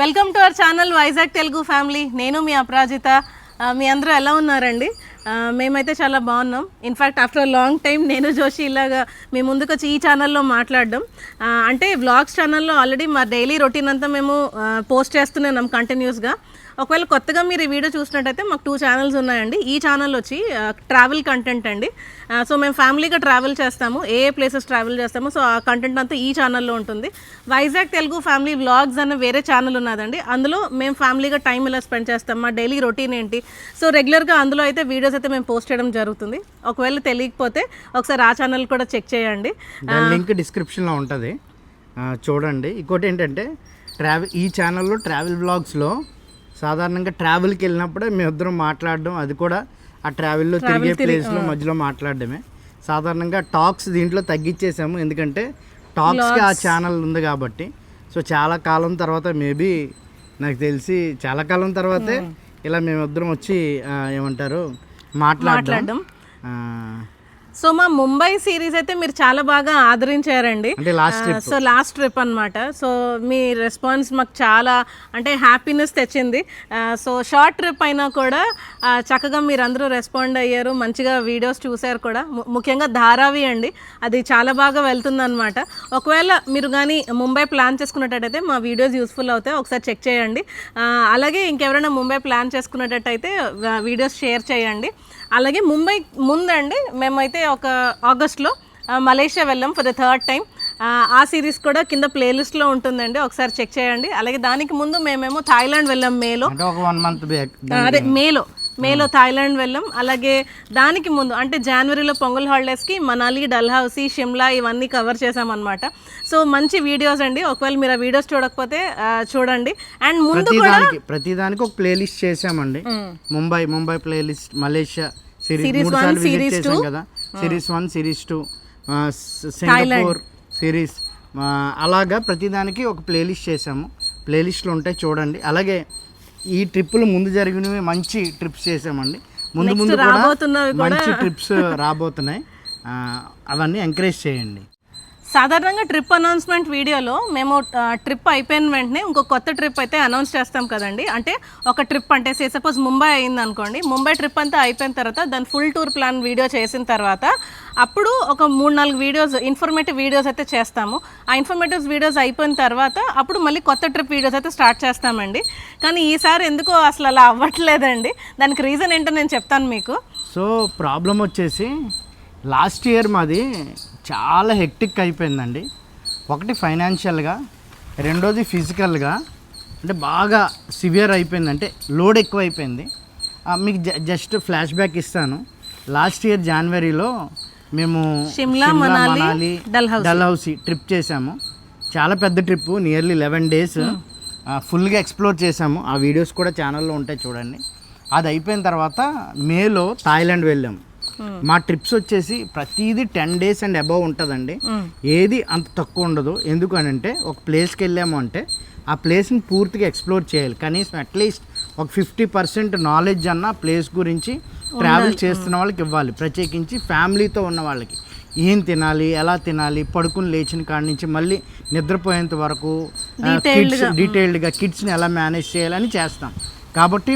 Welcome to our channel Vizag Telugu family. నేను మీ అపరాజిత. మీ అందరూ ఎలా ఉన్నారండి? మేమైతే చాలా బాగున్నాం. ఇన్ఫ్యాక్ట్ ఆఫ్టర్ లాంగ్ టైం నేను జోషి ఇలాగా మీ ముందుకు వచ్చి ఈ ఛానల్లో మాట్లాడడం అంటే వ్లాగ్స్ ఛానల్లో ఆల్రెడీ మా డైలీ రొటీన్ అంతా మేము పోస్ట్ చేస్తున్నాం కంటిన్యూస్గా. ఒకవేళ కొత్తగా మీరు ఈ వీడియో చూసినట్టయితే మాకు 2 ఛానల్స్ ఉన్నాయండి. ఈ ఛానల్ వచ్చి ట్రావెల్ కంటెంట్ అండి. సో మేము ఫ్యామిలీగా ట్రావెల్ చేస్తాము, ఏ ప్లేసెస్ ట్రావెల్ చేస్తాము. సో ఆ కంటెంట్ అంతా ఈ ఛానల్లో ఉంటుంది. వైజాగ్ తెలుగు ఫ్యామిలీ వ్లాగ్స్ అనే వేరే ఛానల్ ఉన్నదండి. అందులో మేము ఫ్యామిలీగా టైం ఎలా స్పెండ్ చేస్తాం, మా డైలీ రొటీన్ ఏంటి, సో రెగ్యులర్గా అందులో అయితే వీడియోస్ అయితే మేము పోస్ట్ చేయడం జరుగుతుంది. ఒకవేళ తెలియకపోతే ఒకసారి ఆ ఛానల్ కూడా చెక్ చేయండి, లింక్ డిస్క్రిప్షన్లో ఉంటుంది, చూడండి. ఇంకోటి ఏంటంటే ఈ ఛానల్లో ట్రావెల్ వ్లాగ్స్లో సాధారణంగా ట్రావెల్కి వెళ్ళినప్పుడే మేమిద్దరం మాట్లాడడం, అది కూడా ఆ ట్రావెల్లో తిరిగే ప్లేస్లో మధ్యలో మాట్లాడడమే. సాధారణంగా టాక్స్ దీంట్లో తగ్గించేసాము, ఎందుకంటే టాక్స్కి ఆ ఛానల్ ఉంది కాబట్టి. సో చాలా కాలం తర్వాత, మేబీ నాకు తెలిసి చాలా కాలం తర్వాతే ఇలా మేమిద్దరం వచ్చి ఏమంటారు మాట్లాడడం. సో మా ముంబై సిరీస్ అయితే మీరు చాలా బాగా ఆదరించారండి. సో లాస్ట్ ట్రిప్ అనమాట. సో మీ రెస్పాన్స్ మాకు చాలా అంటే హ్యాపీనెస్ తెచ్చింది. సో షార్ట్ ట్రిప్ అయినా కూడా చక్కగా మీరు అందరూ రెస్పాండ్ అయ్యారు, మంచిగా వీడియోస్ చూశారు కూడా. ముఖ్యంగా ధారావి అండి, అది చాలా బాగా వెళ్తుందన్నమాట. ఒకవేళ మీరు కానీ ముంబై ప్లాన్ చేసుకున్నట్టయితే మా వీడియోస్ యూస్ఫుల్ అవుతాయి, ఒకసారి చెక్ చేయండి. అలాగే ఇంకెవరైనా ముంబై ప్లాన్ చేసుకున్నట్టయితే వీడియోస్ షేర్ చేయండి. అలాగే ముంబై ముందండి మేమైతే ఒక ఆగస్ట్లో మలేషియా వెళ్ళాం ఫర్ ద 3rd టైం. ఆ సిరీస్ కూడా కింద ప్లేలిస్ట్లో ఉంటుందండి, ఒకసారి చెక్ చేయండి. అలాగే దానికి ముందు మేమేమో థాయిలాండ్ వెళ్ళాం మేలో. అదే మేలో థాయిలాండ్ వెళ్ళాం. అలాగే దానికి ముందు అంటే జనవరిలో పొంగల్ హాలిడేస్కి మనాలి, డల్హౌసీ, షిమ్లా ఇవన్నీ కవర్ చేసామన్నమాట. సో మంచి వీడియోస్ అండి, ఒకవేళ మీరు ఆ వీడియోస్ చూడకపోతే చూడండి. అండ్ ముందు ప్రతిదానికి ఒక ప్లేలిస్ట్ చేసామండి. Mumbai playlist, Malaysia series 1, series 2 కదా, సిరీస్ 1, సిరీస్ 2, సింగపూర్ సిరీస్, అలాగా ప్రతిదానికి ఒక ప్లేలిస్ట్ చేసాము. ప్లేలిస్ట్లో ఉంటాయి, చూడండి. అలాగే ఈ ట్రిప్పులు ముందు జరిగినవి మంచి ట్రిప్స్ చేసామండి. ముందు కూడా మంచి ట్రిప్స్ రాబోతున్నాయి, అవన్నీ ఎంకరేజ్ చేయండి. సాధారణంగా ట్రిప్ అనౌన్స్మెంట్ వీడియోలో మేము ట్రిప్ అయిపోయిన వెంటనే ఇంకో కొత్త ట్రిప్ అయితే అనౌన్స్ చేస్తాం కదండి. అంటే ఒక ట్రిప్ అంటే సపోజ్ ముంబై అయింది అనుకోండి, ముంబై ట్రిప్ అంతా అయిపోయిన తర్వాత దాని ఫుల్ టూర్ ప్లాన్ వీడియో చేసిన తర్వాత అప్పుడు ఒక 3-4 వీడియోస్, ఇన్ఫర్మేటివ్ వీడియోస్ అయితే చేస్తాము. ఆ ఇన్ఫర్మేటివ్ వీడియోస్ అయిపోయిన తర్వాత అప్పుడు మళ్ళీ కొత్త ట్రిప్ వీడియోస్ అయితే స్టార్ట్ చేస్తామండి. కానీ ఈసారి ఎందుకో అసలు అలా అవ్వట్లేదండి. దానికి రీజన్ ఏంటో నేను చెప్తాను మీకు. సో ప్రాబ్లం వచ్చేసి లాస్ట్ ఇయర్ మాది చాలా హెక్టిక్ అయిపోయిందండి. ఒకటి ఫైనాన్షియల్గా, రెండోది ఫిజికల్గా, అంటే బాగా సివియర్ అయిపోయింది, అంటే లోడ్ ఎక్కువ అయిపోయింది. మీకు జస్ట్ ఫ్లాష్ బ్యాక్ ఇస్తాను. లాస్ట్ ఇయర్ జనవరిలో మేము షిమ్లా, మనాలి, డల్హౌసీ ట్రిప్ చేసాము. చాలా పెద్ద ట్రిప్, నియర్లీ 11 days ఫుల్గా ఎక్స్ప్లోర్ చేసాము. ఆ వీడియోస్ కూడా ఛానల్లో ఉంటాయి, చూడండి. అది అయిపోయిన తర్వాత మేలో థాయిలాండ్ వెళ్ళాము. మా ట్రిప్స్ వచ్చేసి ప్రతిదీ 10 days అండ్ అబవ్ ఉంటుందండి, ఏది అంత తక్కువ ఉండదు. ఎందుకనంటే ఒక ప్లేస్కి వెళ్ళాము అంటే ఆ ప్లేస్ని పూర్తిగా ఎక్స్ప్లోర్ చేయాలి. కనీసం అట్లీస్ట్ ఒక 50% నాలెడ్జ్ అన్న ప్లేస్ గురించి ట్రావెల్ చేస్తున్న వాళ్ళకి ఇవ్వాలి. ప్రత్యేకించి ఫ్యామిలీతో ఉన్న వాళ్ళకి ఏం తినాలి, ఎలా తినాలి, పడుకుని లేచిన కాడి నుంచి మళ్ళీ నిద్రపోయేంత వరకు డీటెయిల్డ్గా కిడ్స్ని ఎలా మేనేజ్ చేయాలని చేస్తాం. కాబట్టి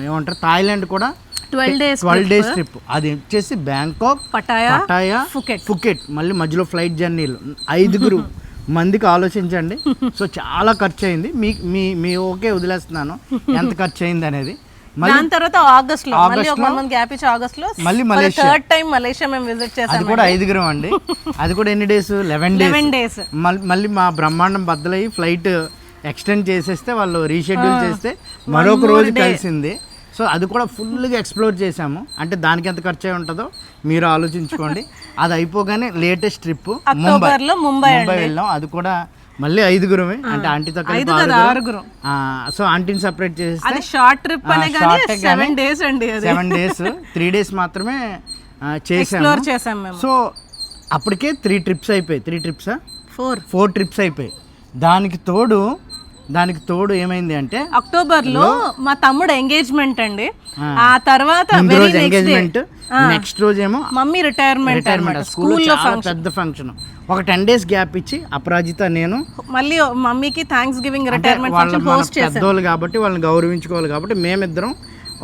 ఏమంటారు, థాయిలాండ్ కూడా 12 days ట్రిప్. అది వచ్చేసి బ్యాంకాక్, పటాయా, ఫుకెట్, మళ్ళీ మధ్యలో ఫ్లైట్ జర్నీలు. 5 మందికి ఆలోచించండి. సో చాలా ఖర్చు అయింది. మీ ఓకే వదిలేస్తున్నాను ఎంత ఖర్చు అయింది అనేది. దాని తర్వాత ఆగస్ట్లో మళ్ళీ మలేషియా 3rd టైం మలేషియా మేము విజిట్ చేసాం. అది కూడా 5 అండి. అది కూడా ఎన్ని డేస్? 11 days. మళ్ళీ మా బ్రహ్మాండం బద్దలయ్యి ఫ్లైట్ ఎక్స్టెండ్ చేసేస్తే, వాళ్ళు రీషెడ్యూల్ చేస్తే మరొక రోజు కలిసింది. సో అది కూడా ఫుల్గా ఎక్స్ప్లోర్ చేసాము. అంటే దానికి ఎంత ఖర్చు అయి ఉంటుందో మీరు ఆలోచించుకోండి. అది అయిపోగానే లేటెస్ట్ ట్రిప్ ముంబై వెళ్ళాం. అది కూడా మళ్ళీ 5 అంటే ఆంటీతో కలిపి 6. సో ఆంటీని సపరేట్ చేస్తే షార్ట్ ట్రిప్ 7 days అండి. 7 days, 3 days మాత్రమే చేసాము. సో అప్పటికే 3 trips అయిపోయాయి. 3 trips 4 trips అయిపోయాయి. దానికి తోడు ఏమైంది అంటే అక్టోబర్లో మా తమ్ముడు ఎంగేజ్మెంట్ అండి. ఆ తర్వాత ఎంగేజ్మెంట్, నెక్స్ట్ రోజు ఏమో మమ్మీ రిటైర్మెంట్. స్కూల్లో పెద్ద ఫంక్షన్, ఒక 10 days గ్యాప్ ఇచ్చి అపరాజిత నేను మళ్ళీ మమ్మీకి థ్యాంక్స్ గివింగ్ రిటైర్మెంట్ వాళ్ళ ఫంక్షన్ హోస్ట్ చేసాం. పెద్దోళ్ళు కాబట్టి వాళ్ళని గౌరవించుకోవాలి కాబట్టి మేమిద్దరం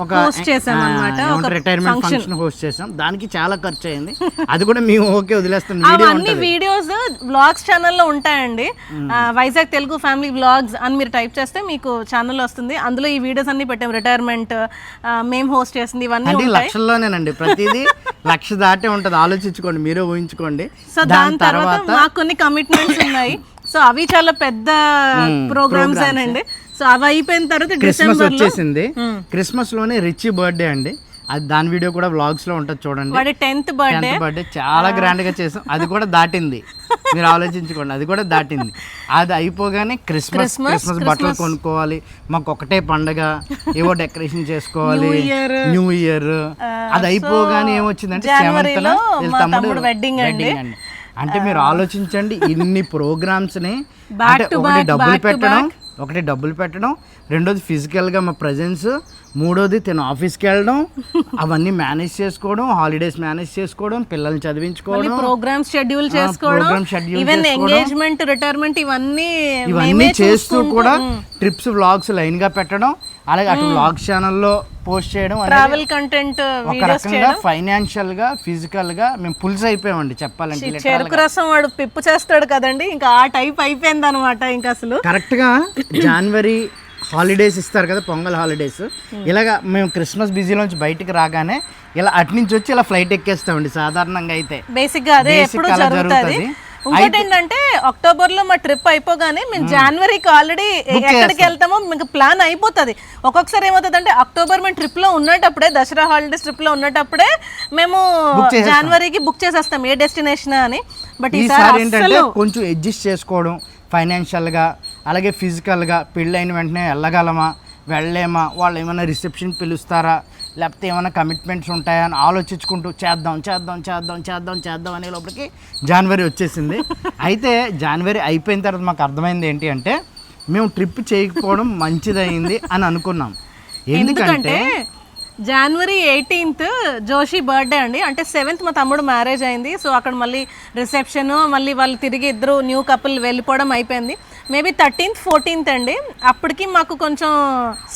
ఒక హోస్ట్ చేసాం అన్నమాట, ఒక రిటైర్మెంట్ ఫంక్షన్ హోస్ట్ చేసాం. దానికి చాలా ఖర్చు అయింది. అది కూడా మేము ఓకే వదిలేస్తాం. వీడియో అవన్నీ వీడియోస్ వ్లాగ్స్ ఛానల్లో ఉంటాయండి. వైజాగ్ తెలుగు ఫ్యామిలీ వ్లాగ్స్ అని మీరు టైప్ చేస్తే మీకు ఛానల్ వస్తుంది. అందులో ఈ వీడియోస్ అన్ని పెట్టాం. రిటైర్మెంట్ మేము హోస్ట్ చేసింది ఇవన్నీ అంటే లక్షల్లోనేనండి. ప్రతిదీ 1,00,000 దాటే ఉంటుంది. ఆలోచించుకోండి, మీరే ఊహించుకోండి. సో దాని తర్వాత మాకు కొన్ని కమిట్మెంట్స్ ఉన్నాయి. సో అవి చాలా పెద్ద ప్రోగ్రామ్స్ ఏనండి. సో అవి అయిపోయిన తర్వాత క్రిస్మస్ వచ్చేసింది. క్రిస్మస్ లోనే రిచ్ బర్త్డే అండి. అది దాని వీడియో కూడా వ్లాగ్స్ లో ఉంటుంది చూడండి. వాడి 10th బర్త్డే చాలా గ్రాండ్ గా చేసాం. అది కూడా దాటింది. మీరు ఆలోచించుకోండి, అది కూడా దాటింది. అది అయిపోగానే క్రిస్మస్ బట్టలు కొనుక్కోవాలి. మాకు ఒకటే పండగ, ఏవో డెకరేషన్ చేసుకోవాలి, న్యూ ఇయర్. అది అయిపోగానే ఏమొచ్చిందంటే జనవరిలో మా తమ్ముడు వెడ్డింగ్ అండి. అంటే మీరు ఆలోచించండి, ఇన్ని ప్రోగ్రామ్స్ ని ఒకటి డబ్బులు పెట్టడం, రెండోది ఫిజికల్గా మా ప్రజెన్స్, మూడోది తను ఆఫీస్కి వెళ్ళడం, అవన్నీ మేనేజ్ చేసుకోవడం, హాలిడేస్ మేనేజ్ చేసుకోవడం, పిల్లల్ని చదివించుకోవడం, ప్రోగ్రామ్ షెడ్యూల్ చేసుకోవడం, ఈవెన్ ఎంగేజ్మెంట్, రిటైర్మెంట్ ఇవన్నీ చేస్తూ కూడా ట్రిప్స్ వ్లాగ్స్ లైన్ గా పెట్టడం, అలాగే అటు వ్లాగ్ ఛానల్లో పోస్ట్ చేయడం, ట్రావెల్ కంటెంట్ ఒక రకంగా ఫైనాన్షియల్ గా ఫిజికల్ గా మేము పుల్స్ అయిపోయామండి చెప్పాలంటే. చెరుకు రసం వాడు పిప్పు చేస్తాడు కదండి, ఇంకా ఆ టైప్ అయిపోయింది అనమాట. ఇంకా అసలు కరెక్ట్ గా జనవరి హాలిడేస్ ఇస్తారు కదా, పొంగల్ హాలిడేస్. ఇలాగా మేము క్రిస్మస్ బిజీలోంచి బయటికి రాగానే ఇలా అటు నుంచి వచ్చి ఇలా ఫ్లైట్ ఎక్కేస్తామండి సాధారణంగా. అయితే బేసిక్ గా అదే ఎప్పుడు జరుగుతుంది. ఇంకోటి ఏంటంటే అక్టోబర్ లో మా ట్రిప్ అయిపోగానే మేము జనవరికి ఆల్రెడీ ఎక్కడికి వెళ్తామో మీకు ప్లాన్ అయిపోతుంది. ఒక్కొక్కసారి ఏమవుతుంది అంటే అక్టోబర్ మేము ట్రిప్ లో ఉన్నప్పుడే, దసరా హాలిడేస్ ట్రిప్ లో ఉన్నప్పుడే మేము జనవరికి బుక్ చేసేస్తాం ఏ డెస్టినేషన్ అని. బట్ ఈసారి ఏంటంటే కొంచెం అడ్జస్ట్ చేసుకోవడం ఫైనాన్షియల్ గా, అలాగే ఫిజికల్ గా. పెళ్ళైన వెంటనే వెళ్ళగలమా, వెళ్ళలేమా, వాళ్ళు ఏమైనా రిసెప్షన్ పిలుస్తారా, లేకపోతే ఏమైనా కమిట్మెంట్స్ ఉంటాయా అని ఆలోచించుకుంటూ చేద్దాం అనే లోపలికి జనవరి వచ్చేసింది. అయితే జనవరి అయిపోయిన తర్వాత మాకు అర్థమైంది ఏంటి అంటే మేము ట్రిప్ చేయకపోవడం మంచిదైంది అని అనుకున్నాం. ఎందుకంటే జనవరి 18th జోషి బర్త్డే అండి. అంటే 7th మా తమ్ముడు మ్యారేజ్ అయింది. సో అక్కడ మళ్ళీ రిసెప్షన్, మళ్ళీ వాళ్ళు తిరిగి ఇద్దరు న్యూ కపుల్ వెళ్ళిపోవడం అయిపోయింది. మేబీ 13th 14th అండి, అప్పటికి మాకు కొంచెం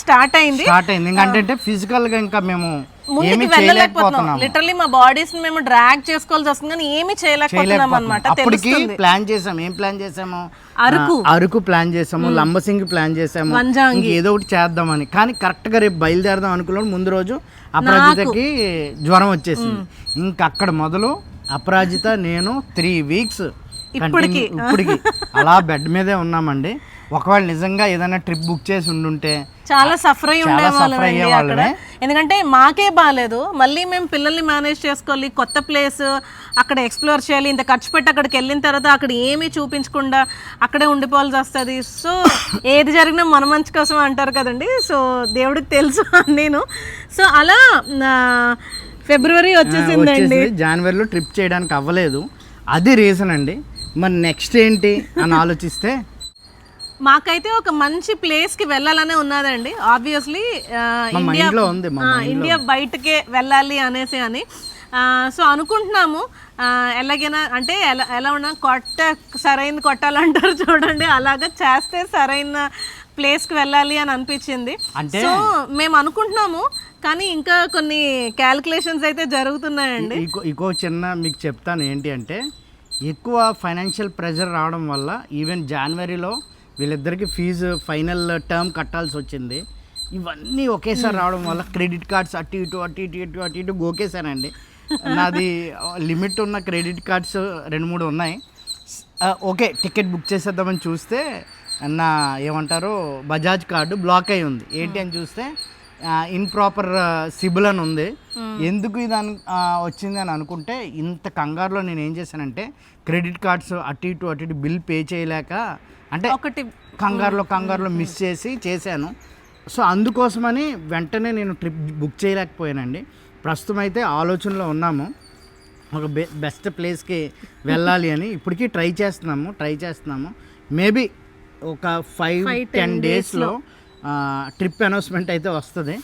స్టార్ట్ అయింది. ఎందుకంటే ఫిజికల్ గా ఇంకా మేము ముందుకు వెళ్ళలేకపోతున్నాం. లిటరల్లీ మా బాడీస్ మేము డ్రాగ్ చేసుకోవాల్సి వస్తుంది, కానీ ఏమీ చేయలేకపోతున్నాం అనమాట. అప్పటికి ప్లాన్ చేసాము. ఏం ప్లాన్ చేసాము? అరకు ప్లాన్ చేసాము, లంబసింగి ప్లాన్ చేసాము, ఏదో ఒకటి చేద్దామని. కానీ కరెక్ట్ గా రేపు బయలుదేరదాం అనుకున్నాం. ముందు రోజు అపరాజితకి జ్వరం వచ్చేసింది. ఇంకక్కడ మొదలు అపరాజిత నేను 3 weeks ఇప్పటికి అలా బెడ్ మీదే ఉన్నామండి. ఒకవేళ నిజంగా ఏదైనా ట్రిప్ బుక్ చేసి ఉండుంటే చాలా సఫర్ అయ్యి ఉండేవాళ్ళం. ఎందుకంటే మాకే బాగాలేదు, మళ్ళీ మేము పిల్లల్ని మేనేజ్ చేసుకోవాలి, కొత్త ప్లేస్ అక్కడ ఎక్స్ప్లోర్ చేయాలి, ఇంత ఖర్చు పెట్టి అక్కడికి వెళ్ళిన తర్వాత అక్కడ ఏమీ చూపించకుండా అక్కడే ఉండిపోవాల్సి వస్తుంది. సో ఏది జరిగినా మన మంచి కోసం అంటారు కదండి. సో దేవుడికి తెలుసు నేను. సో అలా ఫిబ్రవరి వచ్చేసిందండి. జనవరిలో ట్రిప్ చేయడానికి అవ్వలేదు. అది రీజన్ అండి. మరి నెక్స్ట్ ఏంటి అని ఆలోచిస్తే మాకైతే ఒక మంచి ప్లేస్కి వెళ్ళాలనే ఉన్నదండి. ఆబ్వియస్లీ ఇండియా బయటకే వెళ్ళాలి అనేసి అని. సో అనుకుంటున్నాము ఎలాగైనా అంటే ఎలా ఉన్నా సరైనది కొట్టాలంటారు చూడండి, అలాగా చేస్తే సరైన ప్లేస్కి వెళ్ళాలి అని అనిపించింది. సో మేము అనుకుంటున్నాము, కానీ ఇంకా కొన్ని క్యాలిక్యులేషన్స్ అయితే జరుగుతున్నాయండి. ఇంకో చిన్న మీకు చెప్తాను ఏంటి అంటే, ఎక్కువ ఫైనాన్షియల్ ప్రెషర్ రావడం వల్ల ఈవెన్ జనవరిలో వీళ్ళిద్దరికి ఫీజు ఫైనల్ టర్మ్ కట్టాల్సి వచ్చింది. ఇవన్నీ ఒకేసారి రావడం వల్ల క్రెడిట్ కార్డ్స్ అటు ఇటు గోకేశానండి. నాది లిమిట్ ఉన్న క్రెడిట్ కార్డ్స్ 2-3 ఉన్నాయి. ఓకే టికెట్ బుక్ చేసేద్దామని చూస్తే నా ఏమంటారు బజాజ్ కార్డు బ్లాక్ అయి ఉంది. ఏంటి అని చూస్తే ఇన్ప్రాపర్ సిబిల్ అని ఉంది. ఎందుకు ఇది వచ్చింది అని అనుకుంటే, ఇంత కంగారులో నేను ఏం చేశానంటే క్రెడిట్ కార్డ్స్ అటు ఇటు బిల్ పే చేయలేక, అంటే ఒకటి కంగారులో మిస్ చేశాను. సో అందుకోసమని వెంటనే నేను ట్రిప్ బుక్ చేయలేకపోయానండి. ప్రస్తుతం అయితే ఆలోచనలో ఉన్నాము, ఒక బెస్ట్ ప్లేస్కి వెళ్ళాలి అని. ఇప్పటికీ ట్రై చేస్తున్నాము. మేబీ ఒక 5-10 daysలో ట్రిప్ అనౌన్స్మెంట్ అయితే వస్తుంది.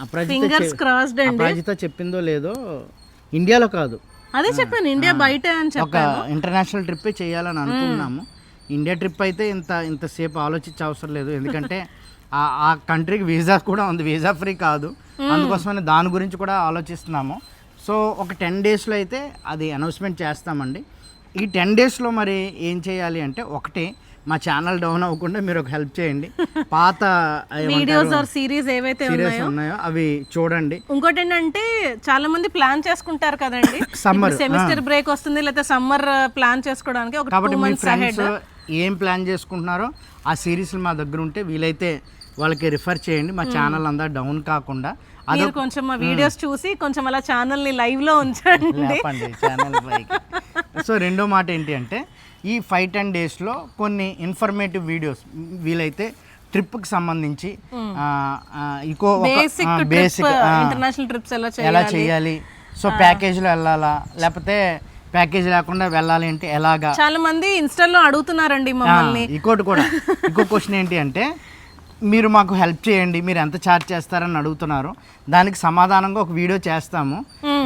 అపరాజిత చెప్పిందో లేదో, ఇండియాలో కాదు అదే చెప్పాను ఇండియా బయట అని ఒక ఇంటర్నేషనల్ ట్రిప్ చేయాలని అనుకున్నాము. ఇండియా ట్రిప్ అయితే ఇంతసేపు ఆలోచించే అవసరం లేదు, ఎందుకంటే ఆ కంట్రీకి వీసా కూడా ఉంది, వీసా ఫ్రీ కాదు, అందుకోసమని దాని గురించి కూడా ఆలోచిస్తున్నాము. సో ఒక 10 డేస్లో అయితే అది అనౌన్స్మెంట్ చేస్తామండి. ఈ 10 డేస్లో మరి ఏం చేయాలి అంటే, ఒకటి మా ఛానల్ డౌన్ అవ్వకుండా మీరు ఒక హెల్ప్ చేయండి, పాత వీడియోస్ ఆర్ సిరీస్ ఏవైతే ఉన్నాయో అవి చూడండి. ఇంకోటి ఏంటంటే చాలా మంది ప్లాన్ చేసుకుంటారు కదండి, సెమిస్టర్ బ్రేక్ వస్తుంది లేదా సమ్మర్ ప్లాన్ చేసుకోవడానికి ఒక 2 months ahead ఏం ప్లాన్ చేసుకుంటున్నారో ఆ సిరీస్లు మా దగ్గర ఉంటే వీలైతే వాళ్ళకి రిఫర్ చేయండి, మా ఛానల్ అంతా డౌన్ కాకుండా. మీరు కొంచెం మా వీడియోస్ చూసి కొంచెం అలా ఛానల్ని లైవ్లో ఉంచండి. సో రెండో మాట ఏంటి అంటే, ఈ 5-10 డేస్లో కొన్ని ఇన్ఫర్మేటివ్ వీడియోస్ వీలైతే ట్రిప్కి సంబంధించి బేసిక్ ఇంటర్నేషనల్ ట్రిప్స్ ఎలా చేయాలి, సో ప్యాకేజ్లో వెళ్ళాలా లేకపోతే ప్యాకేజ్ లేకుండా వెళ్ళాలి అంటే ఎలాగా, చాలా మంది ఇన్స్టాలో అడుగుతున్నారండి మమ్మల్ని. ఇంకో క్వశ్చన్ ఏంటి అంటే, మీరు మాకు హెల్ప్ చేయండి, మీరు ఎంత ఛార్జ్ చేస్తారని అడుగుతున్నారు. దానికి సమాధానంగా ఒక వీడియో చేస్తాము,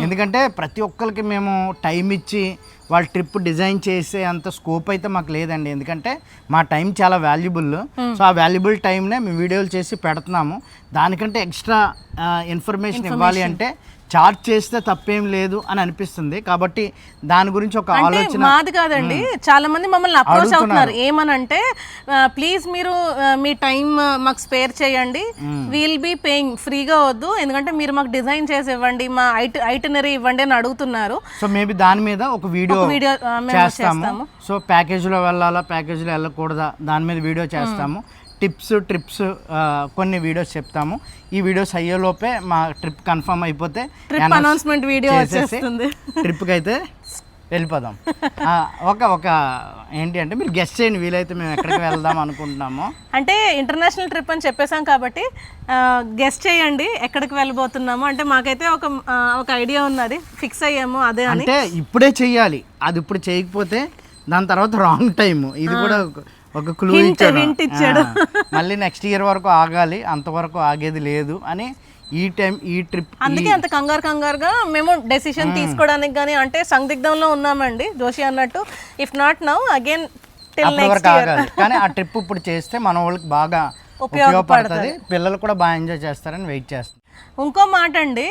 ఎందుకంటే ప్రతి ఒక్కరికి మేము టైం ఇచ్చి వాళ్ళ ట్రిప్ డిజైన్ చేసే అంత స్కోప్ అయితే మాకు లేదండి, ఎందుకంటే మా టైం చాలా వాల్యుబుల్. సో ఆ వాల్యుబుల్ టైంనే మేము వీడియోలు చేసి పెడుతున్నాము. దానికంటే ఎక్స్ట్రా ఇన్ఫర్మేషన్ ఇవ్వాలి అంటే చార్జ్ చేస్తే తప్పేం లేదు అని అనిపిస్తుంది. కాబట్టి దాని గురించి ఒక ఆలోచన మాది కాదండి, చాలా మంది మమ్మల్ని అప్రోచ్ అవుతున్నారు ఏమనంటే, ప్లీజ్ మీరు మీ టైం మాకు స్పేర్ చేయండి, వీల్ బీ పేయింగ్, ఫ్రీగా వద్దు, ఎందుకంటే మీరు మాకు డిజైన్ చేసి ఇవ్వండి, మా ఐటనరీ ఇవ్వండి అని అడుగుతున్నారు. సో మేబీ దాని మీద ఒక వీడియో చేస్తాము. సో ప్యాకేజ్లో వెళ్ళాలా ప్యాకేజ్లో వెళ్ళకూడదా దాని మీద వీడియో చేస్తాము. ట్రిప్స్ కొన్ని వీడియోస్ చెప్తాము. ఈ వీడియోస్ అయ్యేలోపే మా ట్రిప్ కన్ఫర్మ్ అయిపోతే అనౌన్స్మెంట్ వీడియో వచ్చేస్తుంది, ట్రిప్కి అయితే వెళ్ళిపోదాం. ఒక ఏంటి అంటే, మీరు గెస్ట్ చేయండి వీలైతే మేము ఎక్కడికి వెళ్దాం అనుకుంటున్నాము. అంటే ఇంటర్నేషనల్ ట్రిప్ అని చెప్పేసాం కాబట్టి గెస్ట్ చేయండి ఎక్కడికి వెళ్ళబోతున్నాము. అంటే మాకైతే ఒక ఐడియా ఉన్నది, ఫిక్స్ అయ్యాము అదే అని. అంటే ఇప్పుడే చెయ్యాలి, అది ఇప్పుడు చేయకపోతే దాని తర్వాత రాంగ్ టైము. ఇది కూడా ఒక క్లూ ఇచ్చాడు, మళ్ళీ నెక్స్ట్ ఇయర్ వరకు ఆగాలి, అంతవరకు ఆగేది లేదు అని. ఈ ట్రిప్ అందుకే అంత కంగారుగా మేము డెసిషన్ తీసుకోవడానికి కానీ అంటే సందిగ్ధంలో ఉన్నామండి జోషి అన్నట్టు. If not now again till next year. కానీ ఆ ట్రిప్ ఇప్పుడు చేస్తే మన వాళ్ళకి బాగా ఉపయోగపడుతుంది, పిల్లలు కూడా బాగా ఎంజాయ్ చేస్తారని వెయిట్ చేస్తాం. ఇంకో మాట అండి,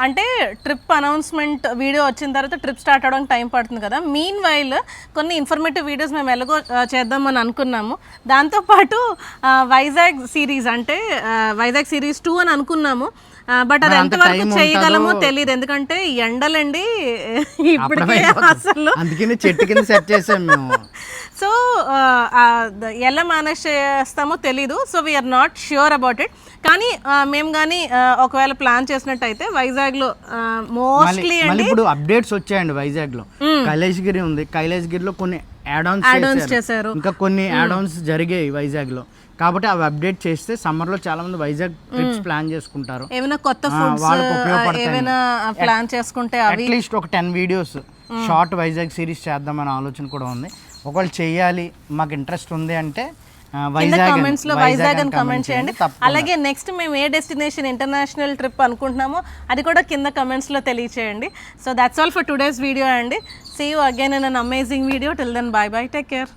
అంటే ట్రిప్ అనౌన్స్మెంట్ వీడియో వచ్చిన తర్వాత ట్రిప్ స్టార్ట్ అవడానికి టైం పడుతుంది కదా. మీన్ వైల్ కొన్ని ఇన్ఫర్మేటివ్ వీడియోస్ మేము ఎలాగో చేద్దామని అనుకున్నాము. దాంతోపాటు వైజాగ్ సిరీస్ అంటే వైజాగ్ సిరీస్ 2 అని అనుకున్నాము. బట్ అది ఎంతవరకు చేయగలమో తెలియదు, ఎందుకంటే ఎండలండి ఇప్పటికే అసలు, అందుకని చెట్టు కింద సెట్ చేసాం మేము. సో ఎలా మేనేజ్ చేస్తామో తెలీదు. So we are not sure about it. కానీ మేము కానీ ఒకవేళ ప్లాన్ చేసినట్టయితే వైజాగ్లో మోస్ట్లీ అండి ఇప్పుడు అప్డేట్స్ వచ్చాయండి. వైజాగ్లో కైలాసగిరి ఉంది, కైలాసగిరిలో కొన్ని యాడ్-ఆన్స్ చేశారు, ఇంకా కొన్ని యాడ్-ఆన్స్ జరిగాయి వైజాగ్లో. కాబట్టి అవి అప్డేట్ చేస్తే సమ్మర్లో చాలా మంది వైజాగ్ ట్రిప్స్ ప్లాన్ చేసుకుంటారు. ఏమైనా కొత్త ఫుడ్స్ ఏమైనా ప్లాన్ చేసుకుంటే అట్లీస్ట్ ఒక 10 వీడియోస్ షార్ట్ వైజాగ్ సిరీస్ చేద్దామనే ఆలోచన కూడా ఉంది. ఒకవేళ చెయ్యాలి మాకు ఇంట్రెస్ట్ ఉంది అంటే వైజాగ్ అని కమెంట్ చేయండి. అలాగే నెక్స్ట్ మేము ఏ డెస్టినేషన్ ఇంటర్నేషనల్ ట్రిప్ అనుకుంటున్నామో అది కూడా కింద కమెంట్స్లో తెలియచేయండి. So that's all for today's video అండి. See you again in an amazing video. Till then bye bye, take care.